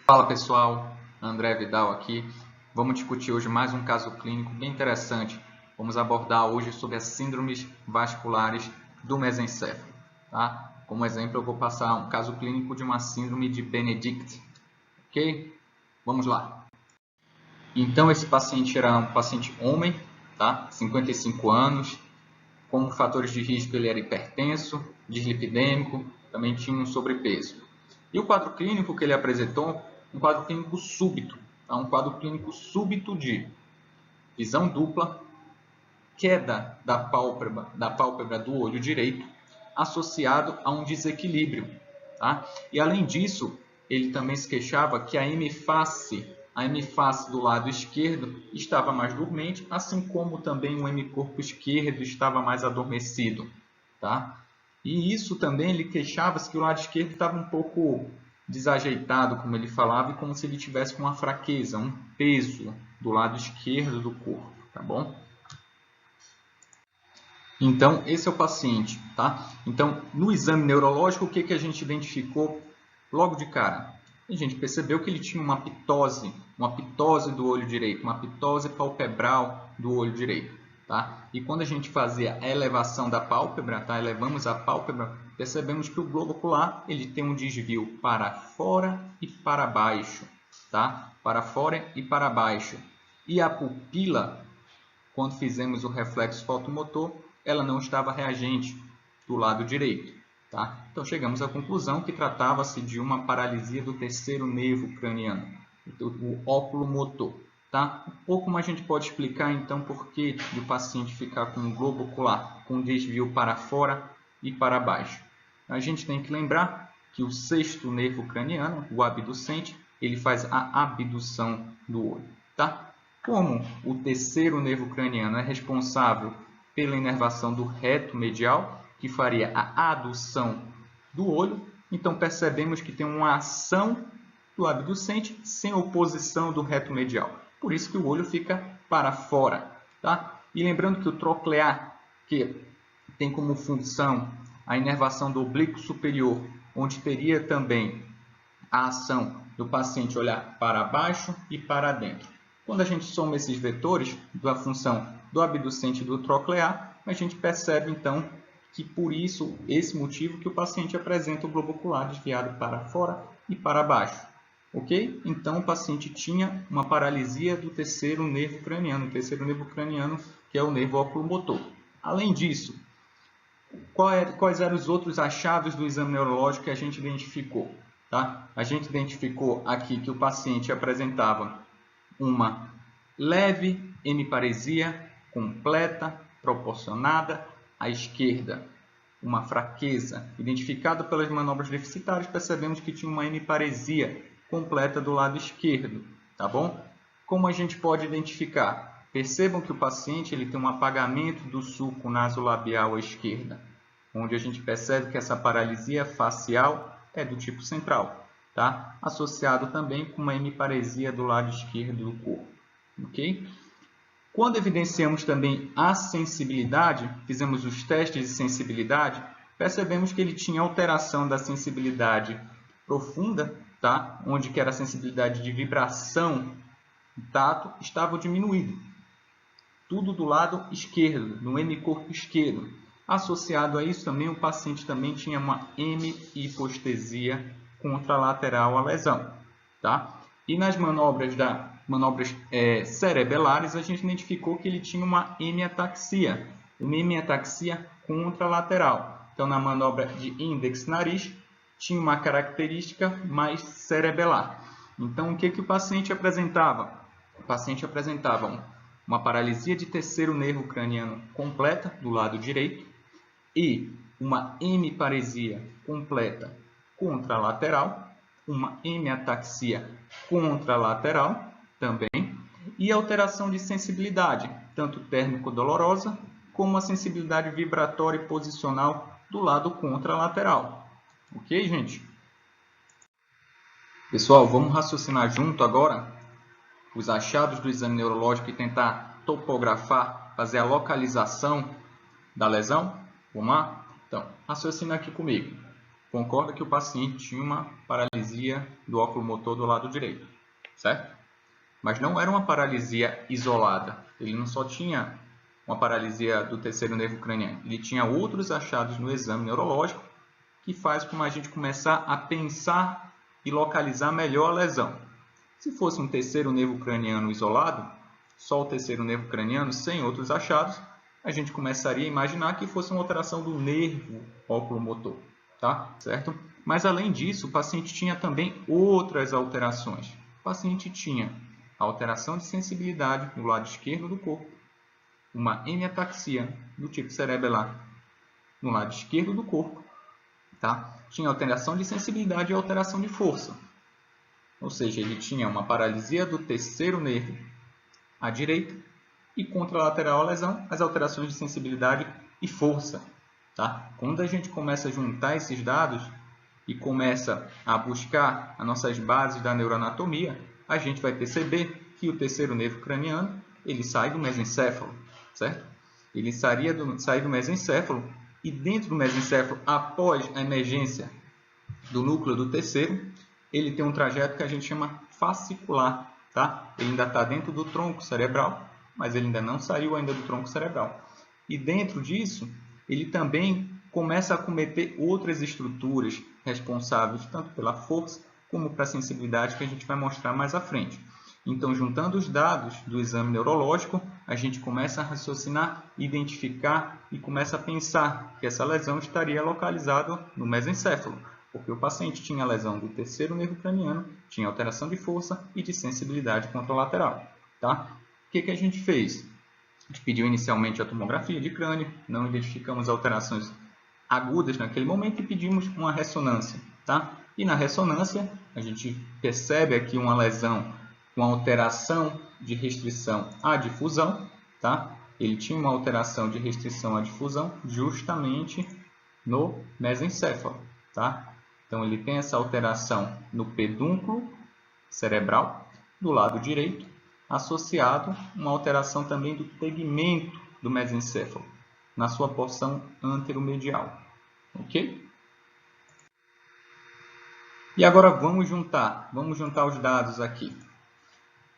Fala pessoal, André Vidal aqui. Vamos discutir hoje mais um caso clínico bem interessante. Vamos abordar hoje sobre as síndromes vasculares do mesencéfalo. Tá? Como exemplo, eu vou passar um caso clínico de uma síndrome de Benedict. Ok? Vamos lá. Então, esse paciente era um paciente homem, tá? 55 anos. Como fatores de risco, ele era hipertenso, dislipidêmico, também tinha um sobrepeso. E o quadro clínico que ele apresentou, um quadro clínico súbito, tá? Um quadro clínico súbito de visão dupla, queda da pálpebra do olho direito, associado a um desequilíbrio. Tá? E além disso, ele também se queixava que a hemiface do lado esquerdo estava mais dormente, assim como também o hemicorpo esquerdo estava mais adormecido. Tá? E isso também ele queixava-se que o lado esquerdo estava um pouco desajeitado, como ele falava, e como se ele tivesse uma fraqueza, um peso do lado esquerdo do corpo. Tá bom? Então, esse é o paciente, tá? Então, no exame neurológico, o que a gente identificou logo de cara? A gente percebeu que ele tinha uma pitose do olho direito, uma pitose palpebral do olho direito, tá? E quando a gente fazia a elevação da pálpebra, tá? Elevamos a pálpebra, percebemos que o globo ocular, ele tem um desvio para fora e para baixo, tá? Para fora e para baixo. E a pupila, quando fizemos o reflexo fotomotor, ela não estava reagente do lado direito. Tá? Então, chegamos à conclusão que tratava-se de uma paralisia do terceiro nervo craniano, o oculomotor. Tá? Um pouco mais a gente pode explicar, então, por que o paciente ficar com o globo ocular com desvio para fora e para baixo. A gente tem que lembrar que o sexto nervo craniano, o abducente, ele faz a abdução do olho. Tá? Como o terceiro nervo craniano é responsável pela inervação do reto medial, que faria a adução do olho, então percebemos que tem uma ação do abducente sem oposição do reto medial. Por isso que o olho fica para fora. Tá? E lembrando que o troclear, que tem como função a inervação do oblíquo superior, onde teria também a ação do paciente olhar para baixo e para dentro. Quando a gente soma esses vetores da função do abducente e do troclear, a gente percebe então que por isso, esse motivo que o paciente apresenta o globo ocular desviado para fora e para baixo. Ok? Então o paciente tinha uma paralisia do terceiro nervo craniano, que é o nervo oculomotor. Além disso, quais eram os outros achados do exame neurológico que a gente identificou? Tá? A gente identificou aqui que o paciente apresentava uma leve hemiparesia completa, proporcionada à esquerda. Uma fraqueza identificada pelas manobras deficitárias, percebemos que tinha uma hemiparesia completa do lado esquerdo. Tá bom? Como a gente pode identificar? Percebam que o paciente ele tem um apagamento do sulco nasolabial à esquerda, onde a gente percebe que essa paralisia facial é do tipo central, tá? Associado também com uma hemiparesia do lado esquerdo do corpo. Okay? Quando evidenciamos também a sensibilidade, fizemos os testes de sensibilidade, percebemos que ele tinha alteração da sensibilidade profunda, tá? Onde que era a sensibilidade de vibração do tato, estava diminuído. Tudo do lado esquerdo, no hemicorpo esquerdo. Associado a isso também, o paciente também tinha uma hemihipostesia contralateral à lesão. Tá? E nas manobras cerebelares, a gente identificou que ele tinha uma hemiataxia contralateral. Então, na manobra de índex-nariz, tinha uma característica mais cerebelar. Então, o que o paciente apresentava? O paciente apresentava uma paralisia de terceiro nervo craniano completa do lado direito e uma hemiparesia completa contralateral, uma hemiataxia contralateral também, e alteração de sensibilidade, tanto térmico-dolorosa como a sensibilidade vibratória e posicional do lado contralateral. Ok, gente? Pessoal, vamos raciocinar junto agora os achados do exame neurológico e tentar topografar, fazer a localização da lesão? Vamos lá? Então, raciocina aqui comigo. concorda que o paciente tinha uma paralisia do óculo motor do lado direito, certo? Mas não era uma paralisia isolada. Ele não só tinha uma paralisia do terceiro nervo craniano, ele tinha outros achados no exame neurológico que faz com a gente começar a pensar e localizar melhor a lesão. Se fosse um terceiro nervo craniano isolado, só o terceiro nervo craniano sem outros achados, a gente começaria a imaginar que fosse uma alteração do nervo oculomotor, tá? Certo? Mas além disso, o paciente tinha também outras alterações. O paciente tinha alteração de sensibilidade no lado esquerdo do corpo, uma hemiataxia do tipo cerebelar no lado esquerdo do corpo, tá? Tinha alteração de sensibilidade e alteração de força. Ou seja, ele tinha uma paralisia do terceiro nervo à direita e contralateral à lesão, as alterações de sensibilidade e força. Tá? Quando a gente começa a juntar esses dados e começa a buscar as nossas bases da neuroanatomia, a gente vai perceber que o terceiro nervo craniano ele sai do mesencéfalo, certo? Ele sai do mesencéfalo e dentro do mesencéfalo, após a emergência do núcleo do terceiro, ele tem um trajeto que a gente chama fascicular, tá? Ele ainda está dentro do tronco cerebral, mas ele ainda não saiu ainda do tronco cerebral. E dentro disso, ele também começa a acometer outras estruturas responsáveis tanto pela força como para a sensibilidade que a gente vai mostrar mais à frente. Então, juntando os dados do exame neurológico, a gente começa a raciocinar, identificar e começa a pensar que essa lesão estaria localizada no mesencéfalo, porque o paciente tinha lesão do terceiro nervo craniano, tinha alteração de força e de sensibilidade contralateral. Tá? O que a gente fez? A gente pediu inicialmente a tomografia de crânio, não identificamos alterações agudas naquele momento e pedimos uma ressonância. Tá? E na ressonância, a gente percebe aqui uma lesão com alteração de restrição à difusão. Tá? Ele tinha uma alteração de restrição à difusão justamente no mesencéfalo. Tá? Então, ele tem essa alteração no pedúnculo cerebral do lado direito, associado a uma alteração também do tegmento do mesencéfalo, na sua porção anteromedial. Ok? E agora vamos juntar os dados aqui.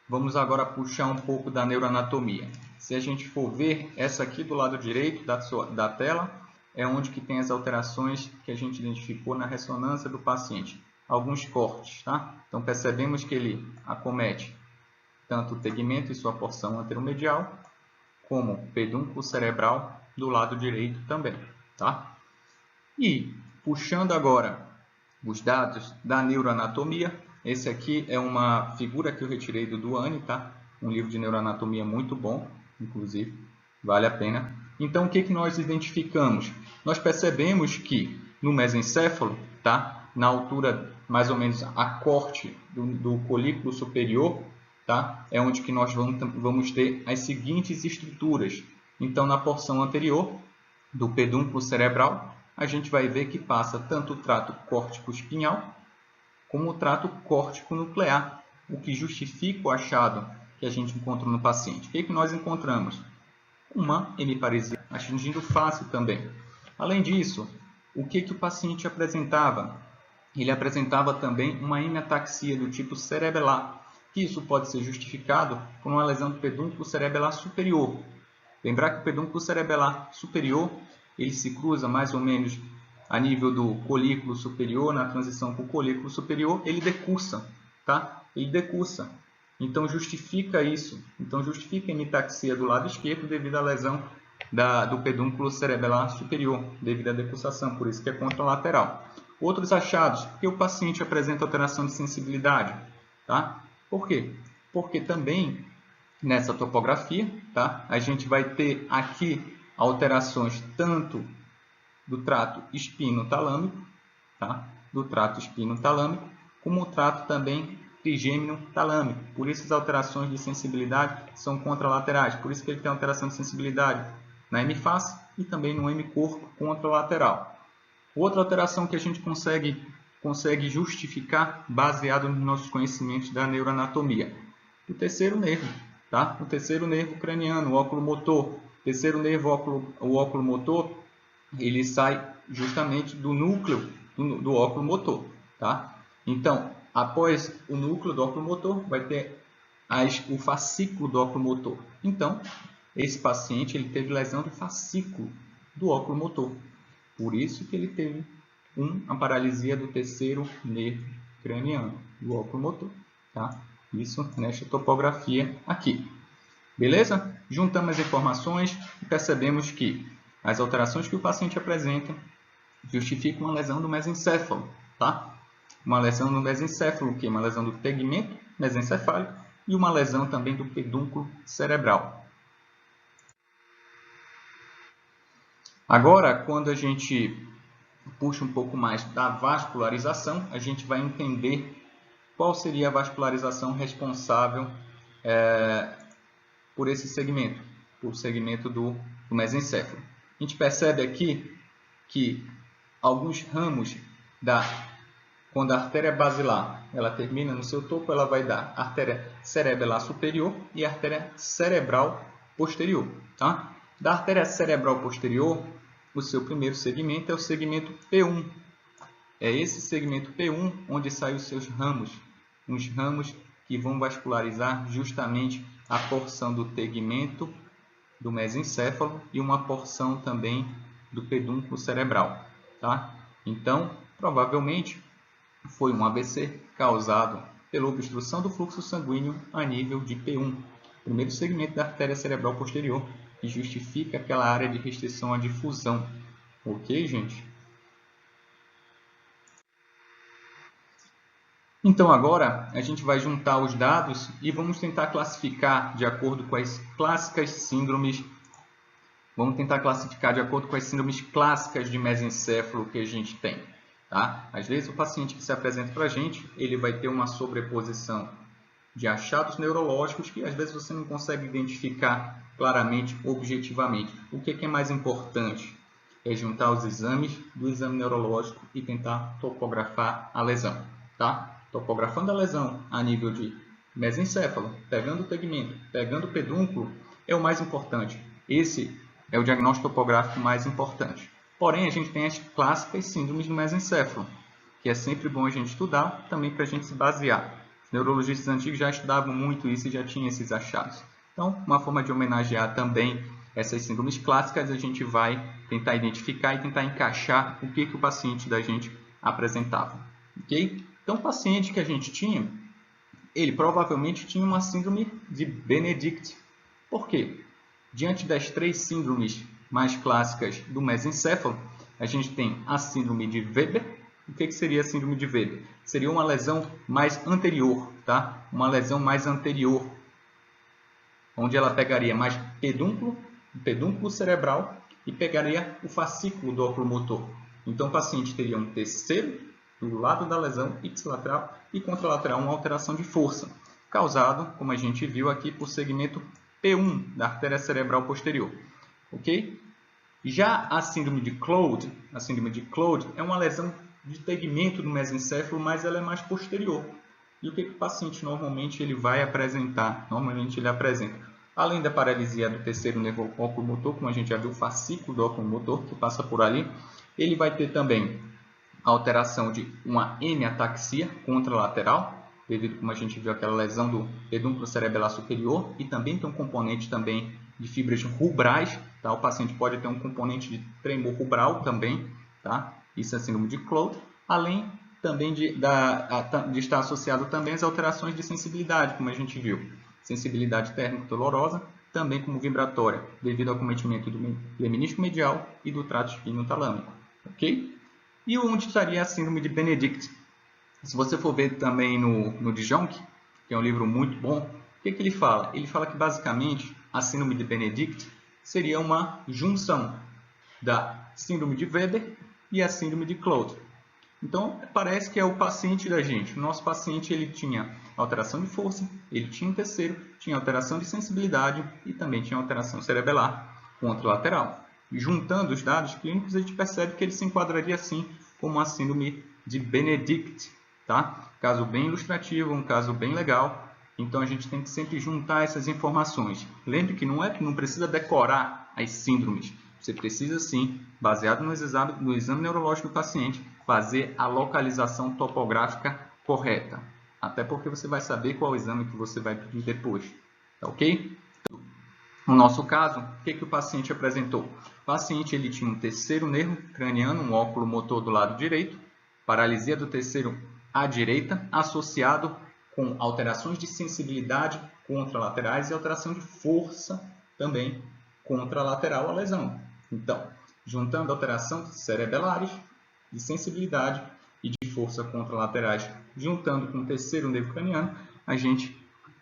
Vamos agora puxar um pouco da neuroanatomia. Se a gente for ver, essa aqui do lado direito da tela é onde que tem as alterações que a gente identificou na ressonância do paciente. Alguns cortes, tá? Então percebemos que ele acomete tanto o tegmento e sua porção anteromedial, como o pedúnculo cerebral do lado direito também, tá? E puxando agora os dados da neuroanatomia, esse aqui é uma figura que eu retirei do Duane, tá? Um livro de neuroanatomia muito bom, inclusive, vale a pena. Então, o que nós identificamos? Nós percebemos que no mesencéfalo, tá? Na altura mais ou menos a corte do colículo superior, tá? É onde que nós vamos ter as seguintes estruturas. Então, na porção anterior do pedúnculo cerebral, a gente vai ver que passa tanto o trato córtico-espinhal como o trato córtico-nuclear, o que justifica o achado que a gente encontrou no paciente. O que nós encontramos? Uma hemiparesia atingindo face também. Além disso, o que o paciente apresentava? Ele apresentava também uma hemiataxia do tipo cerebelar. Isso pode ser justificado por uma lesão do pedúnculo cerebelar superior. Lembrar que o pedúnculo cerebelar superior ele se cruza mais ou menos a nível do colículo superior, na transição com o colículo superior, ele decursa, tá? Ele decursa. Então justifica isso. Então justifica a hemitaxia do lado esquerdo devido à lesão do pedúnculo cerebelar superior, devido à decursação, por isso que é contralateral. Outros achados, porque o paciente apresenta alteração de sensibilidade, tá? Por quê? Porque também nessa topografia, tá? A gente vai ter aqui alterações tanto do trato espino-talâmico, tá? Do trato espino-talâmico, como o trato também trigêmino-talâmico. Por isso as alterações de sensibilidade são contralaterais. Por isso que ele tem alteração de sensibilidade na hemiface e também no hemicorpo contralateral. Outra alteração que a gente consegue justificar baseado nos nossos conhecimentos da neuroanatomia. O terceiro nervo, tá? O terceiro nervo craniano, o óculo motor. O terceiro nervo, o óculo motor, ele sai justamente do núcleo do óculo motor, tá? Então, após o núcleo do óculo motor, vai ter o fascículo do óculo motor. Então, esse paciente ele teve lesão do fascículo do óculo motor. Por isso que ele teve uma paralisia do terceiro nervo craniano, do óculo motor. Tá? Isso nesta topografia aqui. Beleza? Juntamos as informações e percebemos que as alterações que o paciente apresenta justificam uma lesão do mesencéfalo. Tá? Uma lesão no mesencéfalo, que é uma lesão do tegmento mesencefálico e uma lesão também do pedúnculo cerebral. Agora, quando a gente puxa um pouco mais da vascularização, a gente vai entender qual seria a vascularização responsável por esse segmento, por segmento do mesencéfalo. A gente percebe aqui que alguns ramos quando a artéria basilar ela termina no seu topo, ela vai dar artéria cerebelar superior e artéria cerebral posterior. Tá? Da artéria cerebral posterior, o seu primeiro segmento é o segmento P1. É esse segmento P1 onde saem os seus ramos, uns ramos que vão vascularizar justamente a porção do tegmento do mesencéfalo e uma porção também do pedúnculo cerebral. Tá? Então, provavelmente, foi um AVC causado pela obstrução do fluxo sanguíneo a nível de P1, primeiro segmento da artéria cerebral posterior, que justifica aquela área de restrição à difusão. Ok, gente? Então, agora, a gente vai juntar os dados e vamos tentar classificar de acordo com as clássicas síndromes. Vamos tentar classificar de acordo com as síndromes clássicas de mesencéfalo que a gente tem. Tá? Às vezes, o paciente que se apresenta para a gente, ele vai ter uma sobreposição de achados neurológicos que às vezes você não consegue identificar claramente, objetivamente. O que é mais importante? É juntar os exames do exame neurológico e tentar topografar a lesão. Tá? Topografando a lesão a nível de mesencéfalo, pegando o tegmento, pegando o pedúnculo, é o mais importante. Esse é o diagnóstico topográfico mais importante. Porém, a gente tem as clássicas síndromes do mesencéfalo, que é sempre bom a gente estudar, também para a gente se basear. Os neurologistas antigos já estudavam muito isso e já tinham esses achados. Então, uma forma de homenagear também essas síndromes clássicas, a gente vai tentar identificar e tentar encaixar o que o paciente da gente apresentava. Ok? Então, o paciente que a gente tinha, ele provavelmente tinha uma síndrome de Benedict. Por quê? Diante das três síndromes mais clássicas do mesencéfalo, a gente tem a síndrome de Weber. O que seria a síndrome de Weber? Seria uma lesão mais anterior, tá? Uma lesão mais anterior, onde ela pegaria mais pedúnculo cerebral e pegaria o fascículo do óculo motor. Então, o paciente teria um terceiro do lado da lesão ipsilateral e contralateral, uma alteração de força, causado, como a gente viu aqui, por segmento P1 da artéria cerebral posterior. Ok? Já a síndrome de Claude é uma lesão de tegmento do mesencéfalo, mas ela é mais posterior. E o que o paciente normalmente ele vai apresentar? Normalmente ele apresenta, além da paralisia do terceiro nervo oculomotor, como a gente já viu, o fascículo do oculomotor que passa por ali, ele vai ter também a alteração de uma hemiataxia contralateral, devido, como a gente viu, aquela lesão do pedúnculo cerebelar superior, e também tem um componente também de fibras rubrais, tá? O paciente pode ter um componente de tremor rubral também, tá? Isso é síndrome de Claude, além também de estar associado também às alterações de sensibilidade, como a gente viu, sensibilidade térmico-dolorosa, também como vibratória, devido ao acometimento do lemnísquico medial e do trato espinho-talâmico, ok? E onde estaria a síndrome de Benedict? Se você for ver também no de Jonck, que é um livro muito bom, o que ele fala? Ele fala que basicamente a síndrome de Benedict seria uma junção da síndrome de Weber e a síndrome de Claude. Então, parece que é o paciente da gente. O nosso paciente ele tinha alteração de força, ele tinha um terceiro, tinha alteração de sensibilidade e também tinha alteração cerebelar contralateral. Juntando os dados clínicos, a gente percebe que ele se enquadraria assim como a síndrome de Benedict. Tá? Caso bem ilustrativo, um caso bem legal. Então, a gente tem que sempre juntar essas informações. Lembre que não precisa decorar as síndromes. Você precisa, sim, baseado no exame neurológico do paciente, fazer a localização topográfica correta. Até porque você vai saber qual exame que você vai pedir depois. Tá ok? No nosso caso, o que o paciente apresentou? O paciente ele tinha um terceiro nervo craniano, um óculo motor do lado direito, paralisia do terceiro à direita, associado com alterações de sensibilidade contralaterais e alteração de força também contralateral à lesão. Então, juntando alteração cerebelares, de sensibilidade e de força contralaterais, juntando com o terceiro nervo craniano, a gente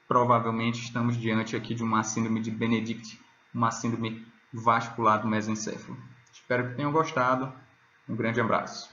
provavelmente estamos diante aqui de uma síndrome de Benedict, uma síndrome vascular do mesencéfalo. Espero que tenham gostado. Um grande abraço.